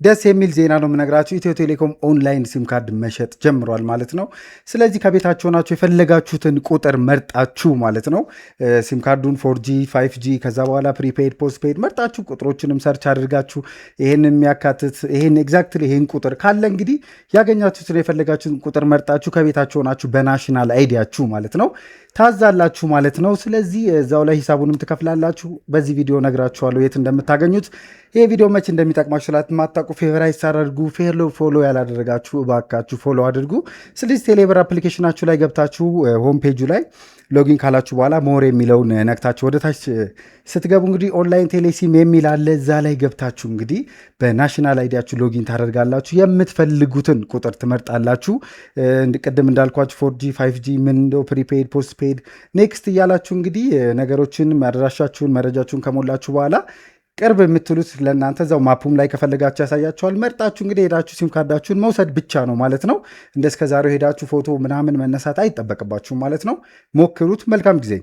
ደስ የሚል ዜና ነው የምነግራችሁ። ኢትዮ ቴሌኮም ኦንላይን ሲም ካርድ መሸጥ ጀምሯል ማለት ነው። ስለዚህ ከቤታችሁ ሆናችሁ የፈለጋችሁትን ቁጥር መርጣችሁ ማለት ነው ሲም ካርዱን 4G 5G ከዛ በኋላ ፕሪፔድ ፖስትፔድ መርጣችሁ ቁጥሮችንም ሰርች አድርጋችሁ ይህን የሚያካትት ይህን ኤግዛክትሊ ይህን ቁጥር ካለ እንግዲህ ያገኛችሁትን የፈለጋችሁትን ቁጥር መርጣችሁ ከቤታችሁ ሆናችሁ በናሽናል አይዲያችሁ ማለት ነው ታዛላችሁ ማለት ነው። ስለዚህ እዛው ላይ ሂሳቡንም ትከፍላላችሁ። በዚህ ቪዲዮ ነግራችኋለሁ የት እንደምታገኙት። ይህ ቪዲዮ መች እንደሚጠቅማችሁ ስላትማታቁ ፌቨራይት አድርጉ። ፎሎ ያላደረጋችሁ እባካችሁ ፎሎ አድርጉ። ስለዚህ ቴሌብር አፕሊኬሽናችሁ ላይ ገብታችሁ ሆም ፔጁ ላይ ሎጊን ካላችሁ በኋላ ሞር የሚለውን ነክታችሁ ወደ ታች ስትገቡ እንግዲህ ኦንላይን ቴሌሲም የሚል አለ። እዛ ላይ ገብታችሁ እንግዲህ በናሽናል አይዲያችሁ ሎጊን ታደርጋላችሁ። የምትፈልጉትን ቁጥር ትመርጣላችሁ። ቅድም እንዳልኳችሁ 4G 5G ምን እንደው ፕሪፔድ ፖስትፔድ ኔክስት እያላችሁ እንግዲህ ነገሮችን አድራሻችሁን መረጃችሁን ከሞላችሁ በኋላ ቅርብ የምትሉት ለእናንተ እዛው ማፑም ላይ ከፈለጋችሁ ያሳያችኋል። መርጣችሁ እንግዲህ ሄዳችሁ ሲም ካርዳችሁን መውሰድ ብቻ ነው ማለት ነው። እንደስከዛሬው ሄዳችሁ ፎቶ ምናምን መነሳት አይጠበቅባችሁም ማለት ነው። ሞክሩት። መልካም ጊዜ